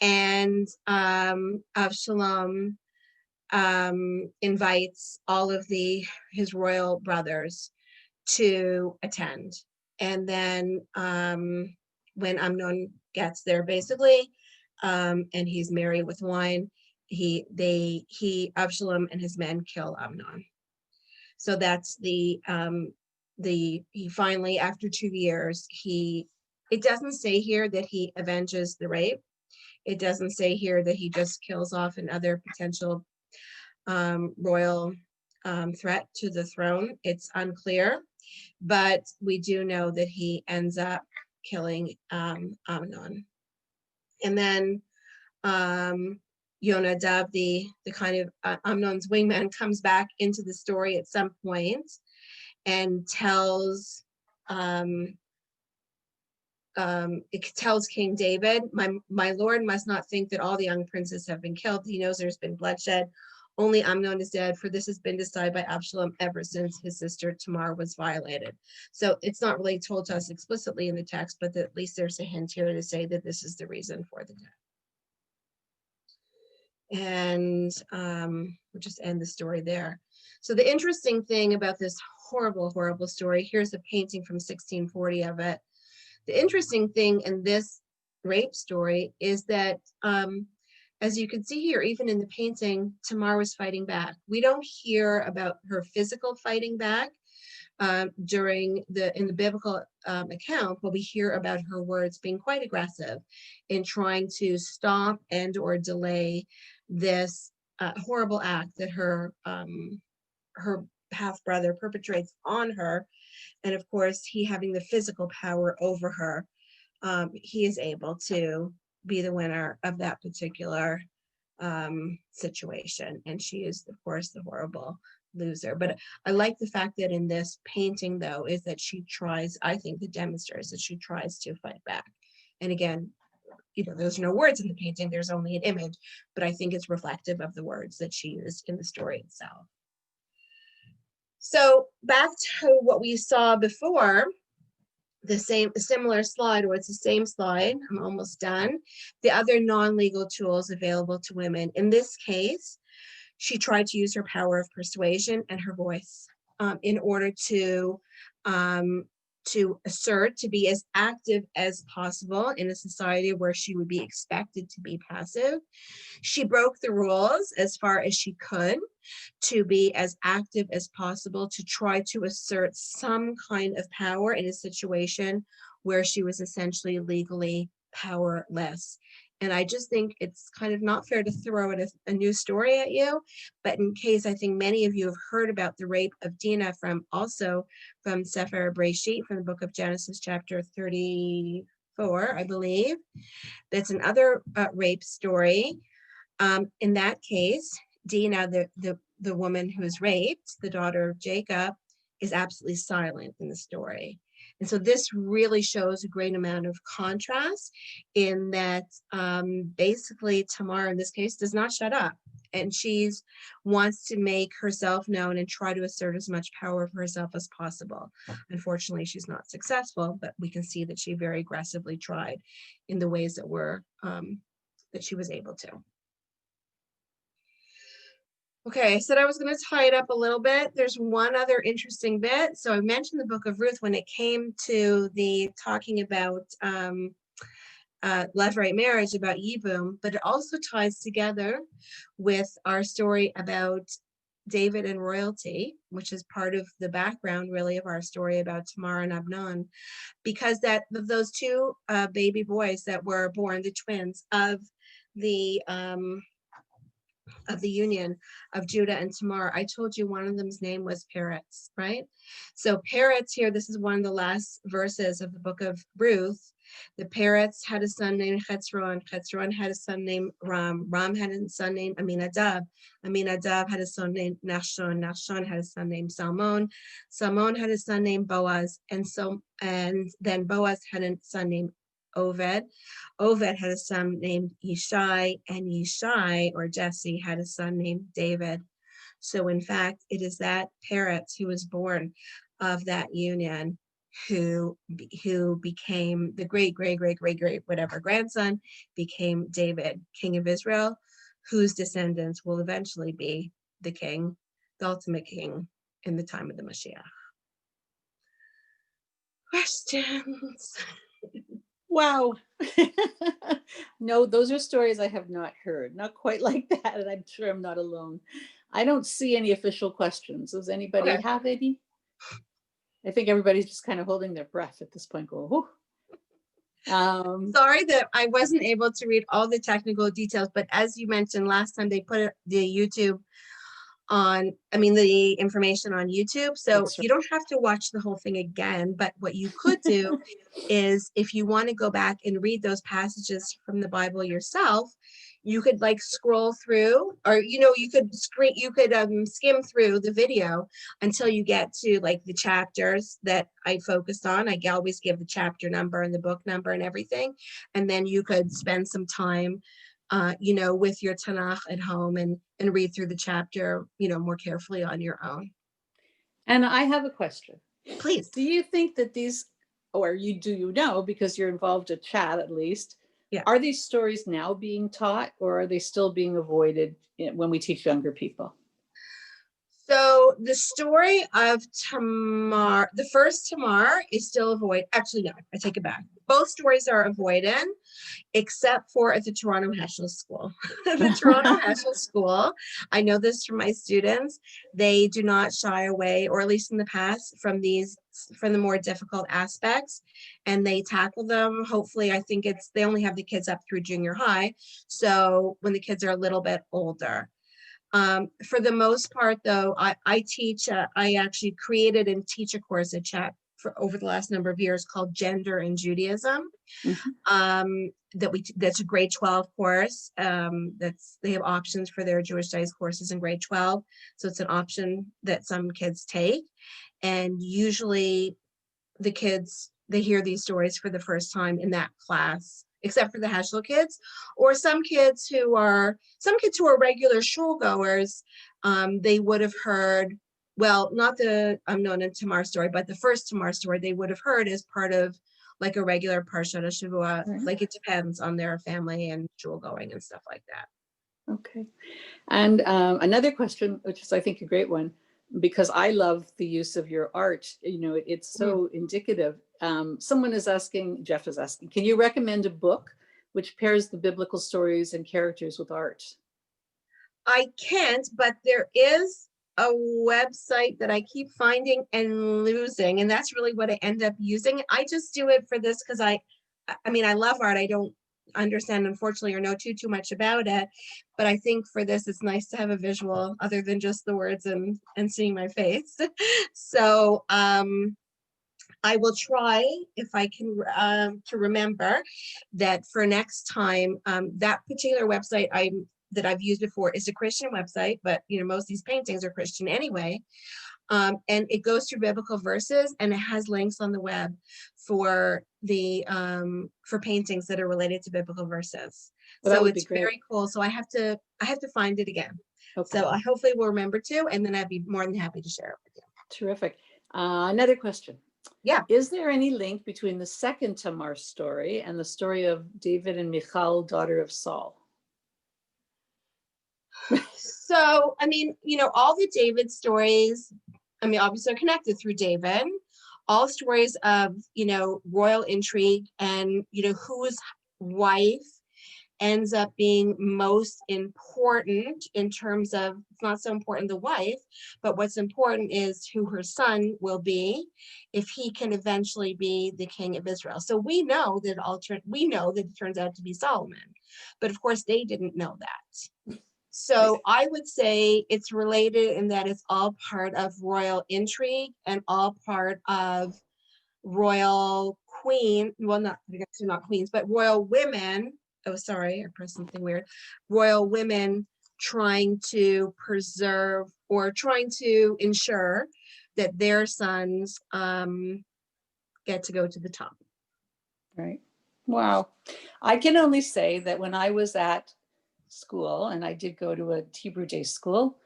And Avshalom invites all of his royal brothers to attend. And then when Amnon gets there, basically, and he's merry with wine, Avshalom and his men kill Amnon. So that's he finally, after 2 years, it doesn't say here that he avenges the rape. It doesn't say here that he just kills off another potential royal threat to the throne. It's unclear, but we do know that he ends up killing Amnon. And then Yonadav, the kind of Amnon's wingman, comes back into the story at some point and tells it tells King David, my lord must not think that all the young princes have been killed. He knows there's been bloodshed. Only Amnon is dead, for this has been decided by Absalom ever since his sister Tamar was violated. So it's not really told to us explicitly in the text, but at least there's a hint here to say that this is the reason for the death. And we'll just end the story there. So the interesting thing about this horrible, horrible story, here's a painting from 1640 of it. The interesting thing in this rape story is that, as you can see here, even in the painting, Tamar was fighting back. We don't hear about her physical fighting back in the biblical account, but we hear about her words being quite aggressive in trying to stop and or delay this horrible act that her half brother perpetrates on her. And of course, he having the physical power over her, he is able to be the winner of that particular situation. And she is, of course, the horrible loser. But I like the fact that in this painting, though, is that she tries, I think that demonstrates that she tries to fight back. And again, there's no words in the painting, there's only an image, but I think it's reflective of the words that she used in the story itself. So back to what we saw before, similar slide, or it's the same slide, I'm almost done. The other non-legal tools available to women. In this case, she tried to use her power of persuasion and her voice in order to assert, to be as active as possible in a society where she would be expected to be passive. She broke the rules as far as she could to be as active as possible, to try to assert some kind of power in a situation where she was essentially legally powerless. And I just think it's kind of not fair to throw a new story at you, but in case, I think many of you have heard about the rape of Dinah from Sefer Bereshit, from the book of Genesis, chapter 34, I believe. That's another rape story. In that case, Dinah, the woman who is raped, the daughter of Jacob, is absolutely silent in the story. And so this really shows a great amount of contrast in that basically Tamar, in this case, does not shut up. And she wants to make herself known and try to assert as much power for herself as possible. Unfortunately, she's not successful, but we can see that she very aggressively tried in the ways that she was able to. Okay, I said I was going to tie it up a little bit. There's one other interesting bit. So I mentioned the book of Ruth when it came to the talking about Levite marriage, about Yibum, but it also ties together with our story about David and royalty, which is part of the background really of our story about Tamar and Amnon, because those two baby boys that were born, the twins of the union of Judah and Tamar, I told you one of them's name was Peretz, right? So Peretz here, this is one of the last verses of the book of Ruth. The Peretz had a son named Chetzron. Chetzron had a son named Ram. Ram had a son named Aminadab. Aminadab had a son named Nahshon. Nahshon had a son named Salmon. Salmon had a son named Boaz. And then Boaz had a son named Oved. Oved had a son named Yishai, and Yishai, or Jesse, had a son named David. So in fact, it is that Peretz who was born of that union who became the great whatever grandson, became David, king of Israel, whose descendants will eventually be the king, the ultimate king in the time of the Mashiach. Questions? Wow. No, those are stories I have not heard. Not quite like that, and I'm sure I'm not alone. I don't see any official questions. Does anybody have any? I think everybody's just kind of holding their breath at this point, going, whoo. Sorry that I wasn't able to read all the technical details, but as you mentioned last time, they put the YouTube on, the information on YouTube. So That's right. you don't have to watch the whole thing again, but what you could do is if you want to go back and read those passages from the Bible yourself, you could like scroll through, or you could skim through the video until you get to like the chapters that I focused on. I always give the chapter number and the book number and everything, and then you could spend some time with your Tanakh at home and read through the chapter more carefully on your own. And I have a question. Please. Do you think that these, or you know, because you're involved in chat at least, Yeah. Are these stories now being taught, or are they still being avoided when we teach younger people? So the story of Tamar, the first Tamar, is still avoided. Actually, no, I take it back. Both stories are avoided, except for at the Toronto Heschel School. The Toronto Heschel School, I know this from my students, they do not shy away, or at least in the past, from the more difficult aspects, and they tackle them. Hopefully, I think they only have the kids up through junior high, so when the kids are a little bit older. For the most part, though, I teach, I actually created and teach a course at Chat for over the last number of years called Gender and Judaism. That's a grade 12 course. They have options for their Jewish studies courses in grade 12. So it's an option that some kids take. And usually the kids, they hear these stories for the first time in that class, except for the Heschel kids, or some kids who are regular shul goers. They would have heard, well, not the Unknown and Tamar story, but the first Tamar story they would have heard as part of like a regular Parshat Shavua. Right. Like it depends on their family and shul going and stuff like that. Okay. And another question, which is I think a great one, because I love the use of your art. It's so indicative. Someone is asking, Jeff is asking, can you recommend a book which pairs the biblical stories and characters with art? I can't, but there is a website that I keep finding and losing, and that's really what I end up using. I just do it for this because I love art. I don't understand, unfortunately, or know too much about it, but I think for this it's nice to have a visual other than just the words and seeing my face. So I will try, if I can, to remember that for next time. That particular website that I've used before is a Christian website, but most of these paintings are Christian anyway. And it goes through biblical verses, and it has links on the web for paintings that are related to biblical verses. Well, so it's very cool. So I have to find it again. Okay. So I hopefully will remember to, and then I'd be more than happy to share it with you. Terrific. Another question. Yeah. Is there any link between the second Tamar story and the story of David and Michal, daughter of Saul? So, all the David stories, obviously are connected through David. All stories of, royal intrigue and, whose wife ends up being most important in terms of, it's not so important the wife, but what's important is who her son will be if he can eventually be the king of Israel. So we know that it turns out to be Solomon, but of course they didn't know that. So I would say it's related in that it's all part of royal intrigue and all part of royal queen, well, not queens, but royal women. Oh, sorry, I pressed something weird. Royal women trying to preserve or trying to ensure that their sons get to go to the top. Right. Wow. I can only say that when I was at school, and I did go to a Hebrew day school,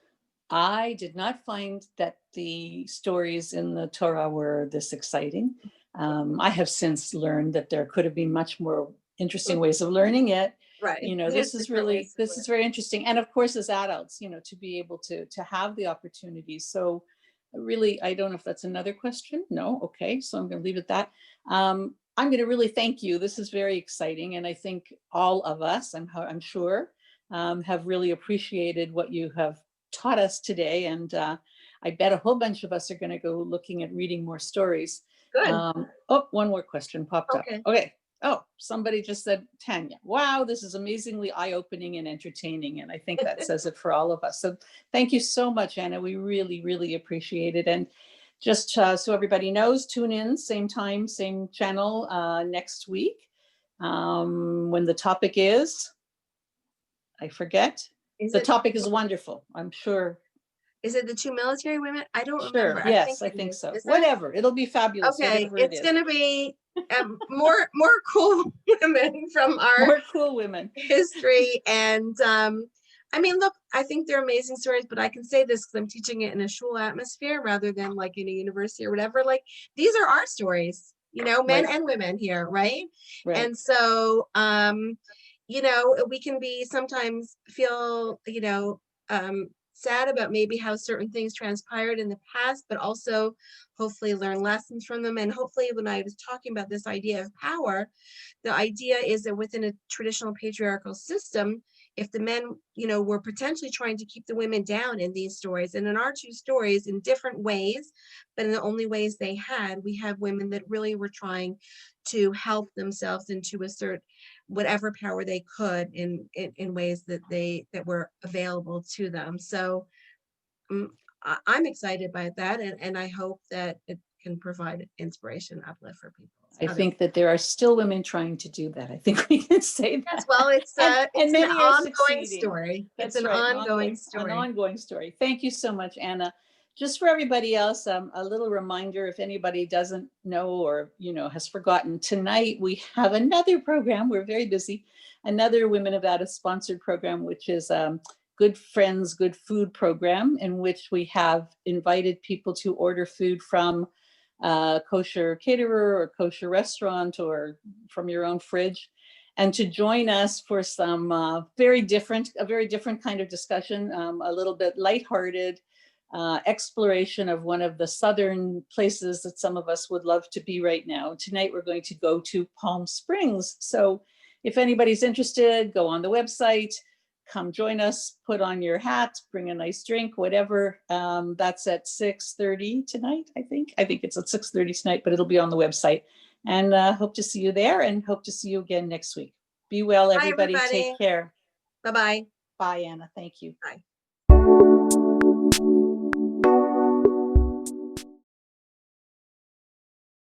I did not find that the stories in the Torah were this exciting. I have since learned that there could have been much more interesting ways of learning it. Right. This is very interesting. And of course, as adults, to be able to have the opportunities. So really, I don't know if that's another question. No. Okay. So I'm going to leave it at that. I'm going to really thank you. This is very exciting. And I think all of us, I'm sure, have really appreciated what you have taught us today. And I bet a whole bunch of us are going to go looking at reading more stories. Good. One more question popped up. Okay. Oh, somebody just said Tanya. Wow, this is amazingly eye-opening and entertaining. And I think that says it for all of us. So thank you so much, Anna. We really, really appreciate it. And just so everybody knows, tune in, same time, same channel next week when the topic is, I forget. The topic is wonderful, I'm sure. Is it the 2 military women? I don't Sure, remember. yes, I think so. Whatever, it'll be fabulous. Okay, it's it going to be more cool women from our more cool women history. And I mean, look, I think they're amazing stories, but I can say this because I'm teaching it in a shul atmosphere rather than like in a university or whatever. Like, these are our stories, you know, men and women here, right? And so, you know, we can be sometimes feel, you know, sad about maybe how certain things transpired in the past, but also hopefully learn lessons from them. And hopefully, when I was talking about this idea of power, the idea is that within a traditional patriarchal system, if the men, you know, were potentially trying to keep the women down in these stories, and in our 2 stories in different ways, but in the only ways they had, we have women that really were trying to help themselves and to assert whatever power they could in ways that were available to them. So I'm excited by that, and I hope that it can provide inspiration, uplift for people. I think that there are still women trying to do that. I think we can say that. Yes, well, it's and an many are ongoing succeeding. story. That's It's an ongoing story. An ongoing story. Thank you so much, Anna. Just for everybody else, a little reminder, if anybody doesn't know or, you know, has forgotten, tonight we have another program. We're very busy. Another Women of Adath sponsored program, which is Good Friends, Good Food program, in which we have invited people to order food from kosher caterer or kosher restaurant or from your own fridge, and to join us for some very different kind of discussion, a little bit lighthearted exploration of one of the southern places that some of us would love to be right now. Tonight we're going to go to Palm Springs. So if anybody's interested, go on the website, come join us, put on your hat, bring a nice drink, whatever. That's at 6:30 tonight, I think. I think it's at 6:30 tonight, but it'll be on the website. And hope to see you there and hope to see you again next week. Be well, everybody. Take care. Bye-bye. Bye, Anna. Thank you. Bye.